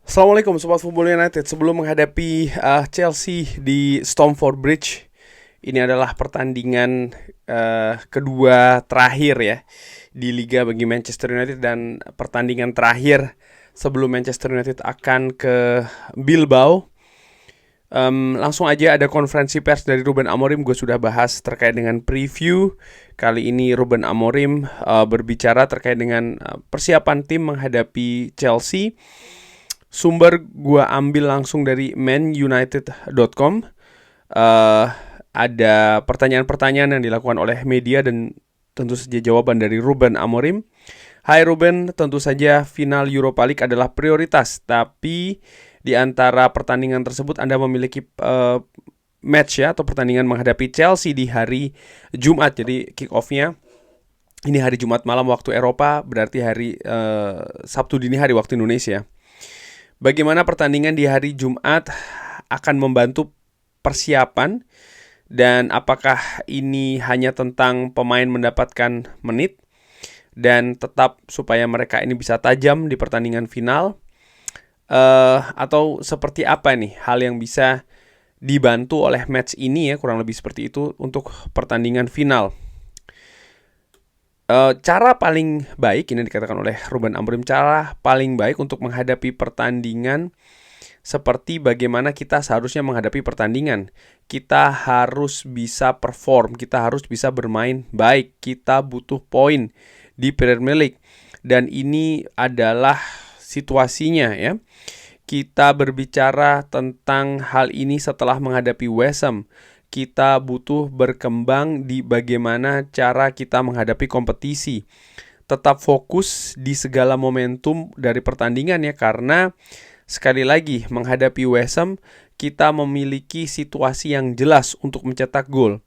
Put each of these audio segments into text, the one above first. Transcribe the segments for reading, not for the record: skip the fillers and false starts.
Assalamualaikum Sobat Football United. Sebelum menghadapi Chelsea di Stamford Bridge, ini adalah pertandingan kedua terakhir ya di Liga bagi Manchester United dan pertandingan terakhir sebelum Manchester United akan ke Bilbao. Langsung aja ada konferensi pers dari Ruben Amorim. Gue sudah bahas terkait dengan preview. Kali ini Ruben Amorim berbicara terkait dengan persiapan tim menghadapi Chelsea. Sumber gua ambil langsung dari manunited.com. Ada pertanyaan-pertanyaan yang dilakukan oleh media dan tentu saja jawaban dari Ruben Amorim. Hai Ruben, tentu saja final Europa League adalah prioritas, tapi di antara pertandingan tersebut Anda memiliki match ya atau pertandingan menghadapi Chelsea di hari Jumat. Jadi kick off-nya ini hari Jumat malam waktu Eropa, berarti hari Sabtu dini hari waktu Indonesia. Bagaimana pertandingan di hari Jumat akan membantu persiapan dan apakah ini hanya tentang pemain mendapatkan menit dan tetap supaya mereka ini bisa tajam di pertandingan final, atau seperti apa nih hal yang bisa dibantu oleh match ini ya, kurang lebih seperti itu untuk pertandingan final. Cara paling baik, ini dikatakan oleh Ruben Amorim, cara paling baik untuk menghadapi pertandingan seperti bagaimana kita seharusnya menghadapi pertandingan. Kita harus bisa perform, kita harus bisa bermain baik, kita butuh poin di Premier League. Dan ini adalah situasinya ya. Kita berbicara tentang hal ini setelah menghadapi West Ham. Kita butuh berkembang di bagaimana cara kita menghadapi kompetisi. Tetap fokus di segala momentum dari pertandingan ya, karena sekali lagi menghadapi West Ham kita memiliki situasi yang jelas untuk mencetak gol.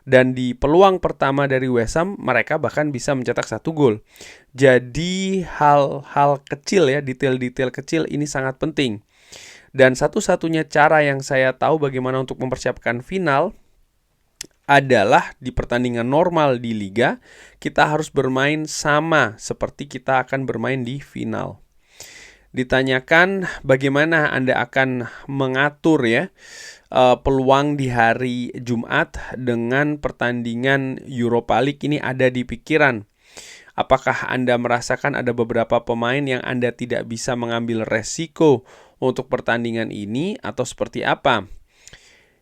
Dan di peluang pertama dari West Ham mereka bahkan bisa mencetak 1 gol. Jadi hal-hal kecil ya, detail-detail kecil ini sangat penting. Dan satu-satunya cara yang saya tahu bagaimana untuk mempersiapkan final adalah di pertandingan normal di Liga, kita harus bermain sama seperti kita akan bermain di final. Ditanyakan bagaimana Anda akan mengatur ya peluang di hari Jumat dengan pertandingan Europa League ini ada di pikiran. Apakah Anda merasakan ada beberapa pemain yang Anda tidak bisa mengambil resiko untuk pertandingan ini atau seperti apa?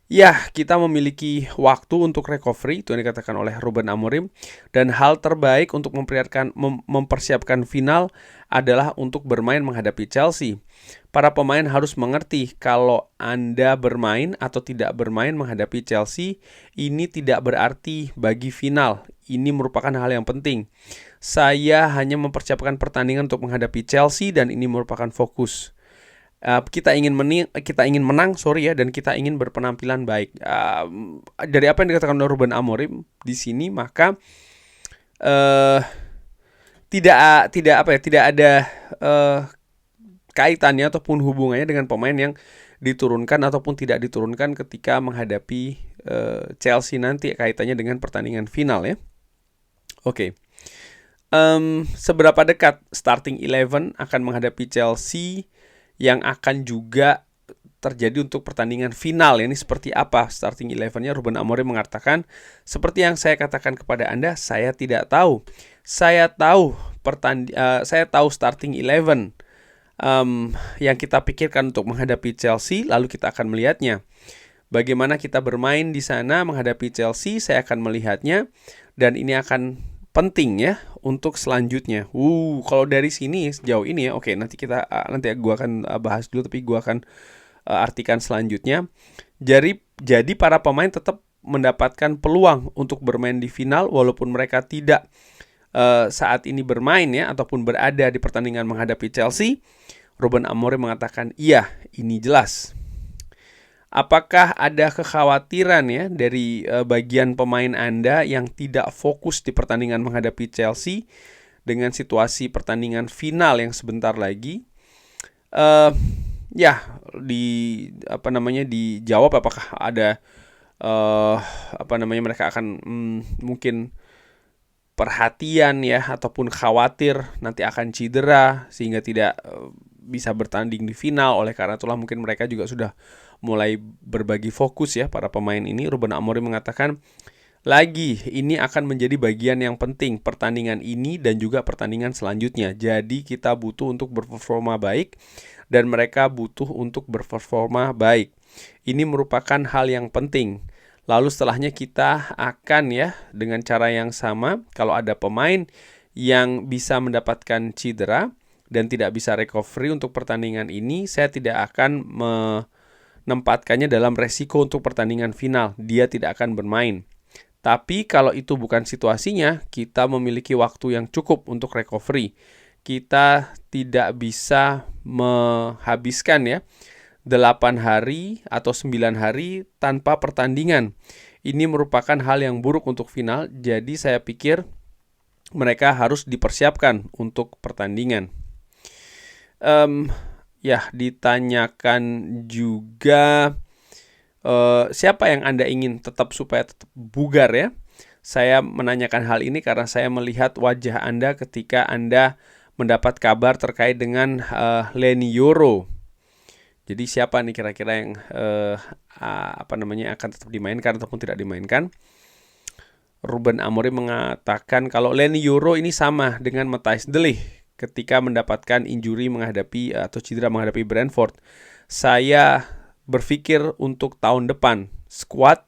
Ya, kita memiliki waktu untuk recovery, itu yang dikatakan oleh Ruben Amorim. Dan hal terbaik untuk mempersiapkan final adalah untuk bermain menghadapi Chelsea. Para pemain harus mengerti kalau Anda bermain atau tidak bermain menghadapi Chelsea, ini tidak berarti bagi final. Ini merupakan hal yang penting. Saya hanya mempersiapkan pertandingan untuk menghadapi Chelsea dan ini merupakan fokus. Kita ingin menang, dan kita ingin berpenampilan baik. Dari apa yang dikatakan oleh Ruben Amorim di sini, maka tidak ada kaitannya ataupun hubungannya dengan pemain yang diturunkan ataupun tidak diturunkan ketika menghadapi Chelsea nanti, kaitannya dengan pertandingan final ya. Oke. Seberapa dekat starting 11 akan menghadapi Chelsea yang akan juga terjadi untuk pertandingan final ini seperti apa starting 11-nya? Ruben Amorim mengatakan, seperti yang saya katakan kepada Anda, saya tidak tahu. Saya tahu starting 11 yang kita pikirkan untuk menghadapi Chelsea, lalu kita akan melihatnya. Bagaimana kita bermain di sana menghadapi Chelsea, saya akan melihatnya dan ini akan penting ya untuk selanjutnya. Kalau dari sini sejauh ini ya, oke, nanti gue akan bahas dulu, tapi gue akan artikan selanjutnya. Jadi para pemain tetap mendapatkan peluang untuk bermain di final walaupun mereka tidak saat ini bermain ya ataupun berada di pertandingan menghadapi Chelsea. Ruben Amorim mengatakan, iya, ini jelas. Apakah ada kekhawatiran ya dari bagian pemain Anda yang tidak fokus di pertandingan menghadapi Chelsea dengan situasi pertandingan final yang sebentar lagi? Dijawab apakah ada mereka akan mungkin perhatian ya ataupun khawatir nanti akan cedera sehingga tidak bisa bertanding di final. Oleh karena itulah mungkin mereka juga sudah mulai berbagi fokus ya, para pemain ini. Ruben Amorim mengatakan, lagi, ini akan menjadi bagian yang penting pertandingan ini dan juga pertandingan selanjutnya. Jadi kita butuh untuk berperforma baik dan mereka butuh untuk berperforma baik. Ini merupakan hal yang penting. Lalu setelahnya kita akan ya dengan cara yang sama, kalau ada pemain yang bisa mendapatkan cedera dan tidak bisa recovery untuk pertandingan ini, saya tidak akan menempatkannya dalam resiko untuk pertandingan final. Dia tidak akan bermain. Tapi kalau itu bukan situasinya, kita memiliki waktu yang cukup untuk recovery. Kita tidak bisa menghabiskan ya 8 hari atau 9 hari tanpa pertandingan. Ini merupakan hal yang buruk untuk final, jadi saya pikir mereka harus dipersiapkan untuk pertandingan. Ditanyakan juga siapa yang Anda ingin supaya tetap bugar ya. Saya menanyakan hal ini karena saya melihat wajah Anda ketika Anda mendapat kabar terkait dengan Leny Yoro. Jadi siapa nih kira-kira yang akan tetap dimainkan ataupun tidak dimainkan? Ruben Amorim mengatakan kalau Leny Yoro ini sama dengan Matthijs de Ligt ketika mendapatkan injury menghadapi atau cedera menghadapi Brentford. Saya berpikir untuk tahun depan squad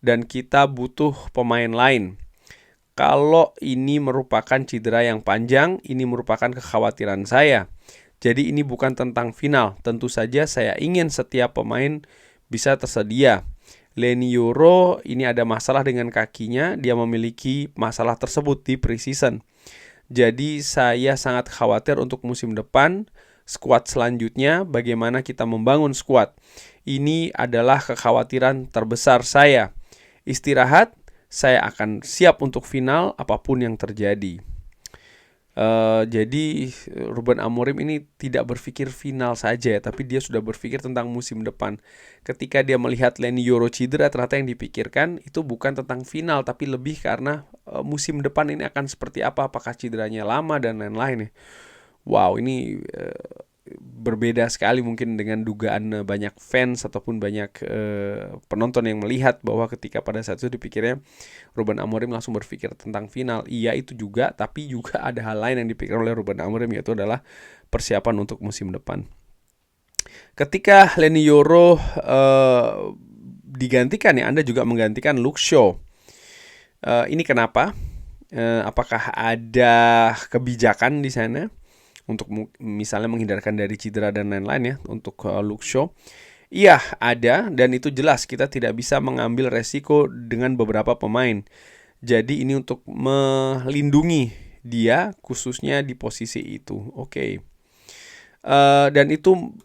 dan kita butuh pemain lain. Kalau ini merupakan cedera yang panjang, ini merupakan kekhawatiran saya. Jadi ini bukan tentang final. Tentu saja saya ingin setiap pemain bisa tersedia. Leny Yoro ini ada masalah dengan kakinya. Dia memiliki masalah tersebut di preseason. Jadi saya sangat khawatir untuk musim depan. Skuad selanjutnya, bagaimana kita membangun skuad. Ini adalah kekhawatiran terbesar saya. Istirahat, saya akan siap untuk final apapun yang terjadi. Jadi Ruben Amorim ini tidak berpikir final saja, tapi dia sudah berpikir tentang musim depan. Ketika dia melihat Leny Yoro cedera, ternyata yang dipikirkan itu bukan tentang final, tapi lebih karena musim depan ini akan seperti apa, apakah cederanya lama dan lain-lain. Wow, ini berbeda sekali mungkin dengan dugaan banyak fans ataupun banyak penonton yang melihat bahwa ketika pada saat itu dipikirnya Ruben Amorim langsung berpikir tentang final. Iya itu juga, tapi juga ada hal lain yang dipikir oleh Ruben Amorim, yaitu adalah persiapan untuk musim depan. Ketika Leny Yoro digantikan ya, Anda juga menggantikan Luke Shaw. Ini kenapa? Apakah ada kebijakan di sana untuk misalnya menghindarkan dari cedera dan lain-lain ya untuk Luke Shaw? Iya ada, dan itu jelas kita tidak bisa mengambil resiko dengan beberapa pemain. Jadi ini untuk melindungi dia khususnya di posisi itu. Oke. Dan itu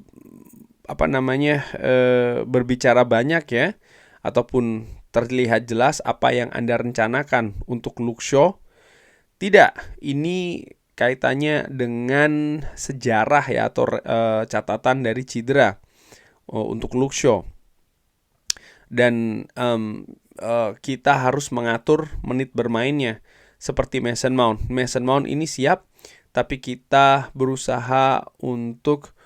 berbicara banyak ya, ataupun terlihat jelas apa yang Anda rencanakan untuk Luke Shaw. Tidak, ini kaitannya dengan sejarah ya atau catatan dari cedera untuk Luke Shaw. Dan kita harus mengatur menit bermainnya seperti Mason Mount. Mason Mount ini siap, tapi kita berusaha untuk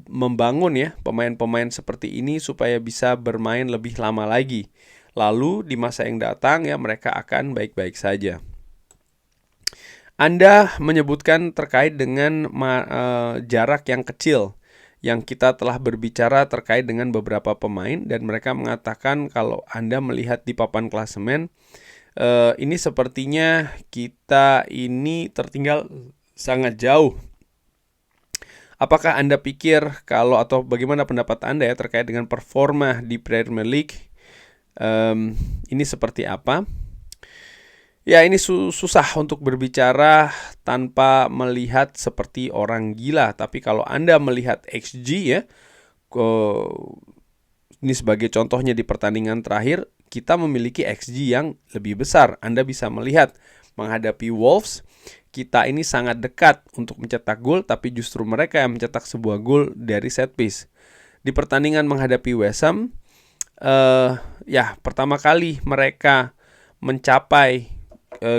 membangun ya pemain-pemain seperti ini supaya bisa bermain lebih lama lagi. Lalu di masa yang datang ya mereka akan baik-baik saja. Anda menyebutkan terkait dengan jarak yang kecil yang kita telah berbicara terkait dengan beberapa pemain, dan mereka mengatakan kalau Anda melihat di papan klasemen ini sepertinya kita ini tertinggal sangat jauh. Apakah Anda pikir atau bagaimana pendapat Anda ya terkait dengan performa di Premier League? Ini seperti apa? Ya ini susah untuk berbicara tanpa melihat seperti orang gila. Tapi kalau Anda melihat XG ya, ini sebagai contohnya di pertandingan terakhir, kita memiliki XG yang lebih besar. Anda bisa melihat menghadapi Wolves, kita ini sangat dekat untuk mencetak gol, tapi justru mereka yang mencetak sebuah gol dari set piece. Di pertandingan menghadapi West Ham, pertama kali mereka mencapai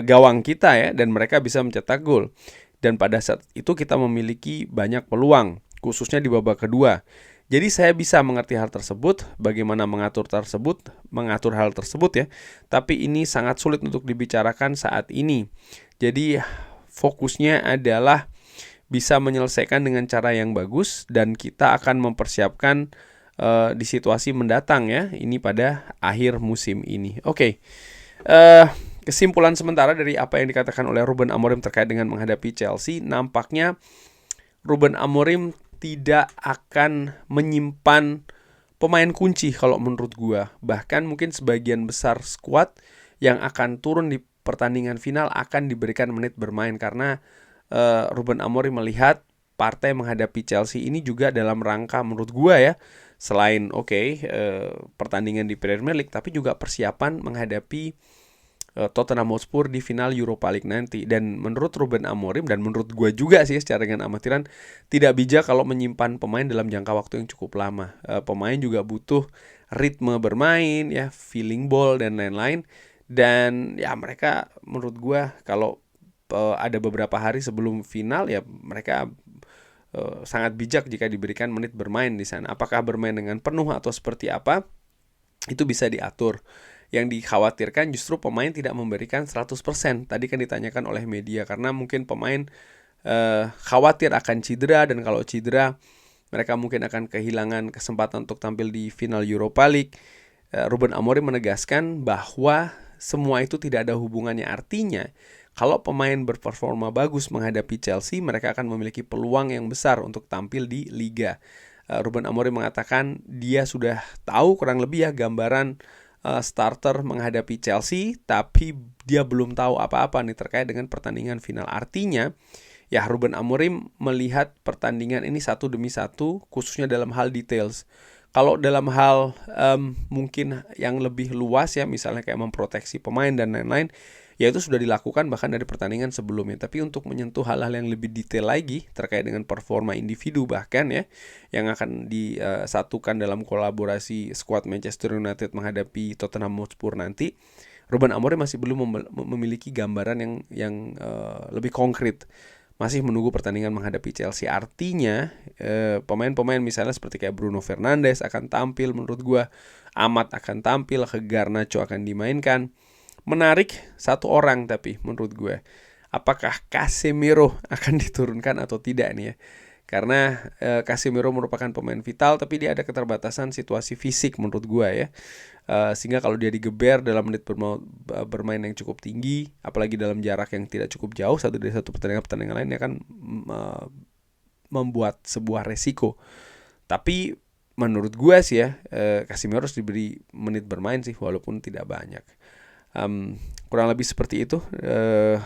gawang kita ya, dan mereka bisa mencetak gol. Dan pada saat itu kita memiliki banyak peluang, khususnya di babak kedua. Jadi saya bisa mengerti hal tersebut, bagaimana mengatur hal tersebut ya. Tapi ini sangat sulit untuk dibicarakan saat ini. Jadi fokusnya adalah bisa menyelesaikan dengan cara yang bagus dan kita akan mempersiapkan di situasi mendatang ya. Ini pada akhir musim ini. Oke. Kesimpulan sementara dari apa yang dikatakan oleh Ruben Amorim terkait dengan menghadapi Chelsea, nampaknya Ruben Amorim tidak akan menyimpan pemain kunci kalau menurut gua. Bahkan mungkin sebagian besar skuad yang akan turun di pertandingan final akan diberikan menit bermain karena Ruben Amorim melihat partai menghadapi Chelsea ini juga dalam rangka menurut gua ya, selain pertandingan di Premier League, tapi juga persiapan menghadapi Tottenham Hotspur di final Europa League nanti. Dan menurut Ruben Amorim dan menurut gue juga sih secara dengan amatiran, tidak bijak kalau menyimpan pemain dalam jangka waktu yang cukup lama. Pemain juga butuh ritme bermain ya, feeling ball dan lain-lain. Dan ya mereka menurut gue kalau ada beberapa hari sebelum final ya mereka sangat bijak jika diberikan menit bermain di sana. Apakah bermain dengan penuh atau seperti apa, itu bisa diatur. Yang dikhawatirkan justru pemain tidak memberikan 100%. Tadi kan ditanyakan oleh media karena mungkin pemain khawatir akan cedera, dan kalau cedera mereka mungkin akan kehilangan kesempatan untuk tampil di final Europa League. Ruben Amorim menegaskan bahwa semua itu tidak ada hubungannya. Artinya kalau pemain berperforma bagus menghadapi Chelsea, mereka akan memiliki peluang yang besar untuk tampil di Liga. Ruben Amorim mengatakan dia sudah tahu kurang lebih ya gambaran starter menghadapi Chelsea, tapi dia belum tahu apa-apa nih terkait dengan pertandingan final. Artinya ya Ruben Amorim melihat pertandingan ini satu demi satu, khususnya dalam hal details. Kalau dalam hal mungkin yang lebih luas ya, misalnya kayak memproteksi pemain dan lain-lain, ya itu sudah dilakukan bahkan dari pertandingan sebelumnya. Tapi untuk menyentuh hal-hal yang lebih detail lagi terkait dengan performa individu bahkan ya, yang akan disatukan dalam kolaborasi skuad Manchester United menghadapi Tottenham Hotspur nanti, Ruben Amorim masih belum memiliki gambaran yang lebih konkret. Masih menunggu pertandingan menghadapi Chelsea. Artinya pemain-pemain misalnya seperti kayak Bruno Fernandes akan tampil menurut gua, Amat akan tampil, Garnacho akan dimainkan. Menarik satu orang tapi menurut gue, apakah Casemiro akan diturunkan atau tidak nih ya. Karena Casemiro merupakan pemain vital, tapi dia ada keterbatasan situasi fisik menurut gue ya. Sehingga kalau dia digeber dalam menit bermain yang cukup tinggi, apalagi dalam jarak yang tidak cukup jauh satu dari satu pertandingan lain, dia akan membuat sebuah resiko. Tapi menurut gue sih ya, Casemiro harus diberi menit bermain sih walaupun tidak banyak. Kurang lebih seperti itu.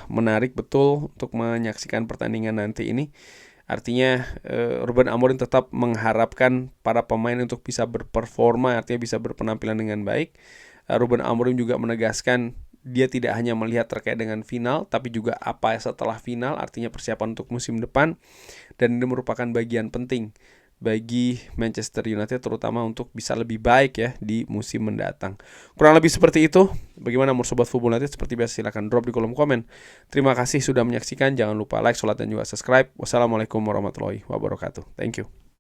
Menarik betul untuk menyaksikan pertandingan nanti ini. Artinya Ruben Amorim tetap mengharapkan para pemain untuk bisa berperforma, artinya bisa berpenampilan dengan baik. Ruben Amorim juga menegaskan dia tidak hanya melihat terkait dengan final, tapi juga apa setelah final, artinya persiapan untuk musim depan. Dan ini merupakan bagian penting bagi Manchester United terutama untuk bisa lebih baik ya di musim mendatang. Kurang lebih seperti itu. Bagaimana menurut Sobat Football United? Seperti biasa silahkan drop di kolom komen. Terima kasih sudah menyaksikan. Jangan lupa like, share, dan juga subscribe. Wassalamualaikum warahmatullahi wabarakatuh. Thank you.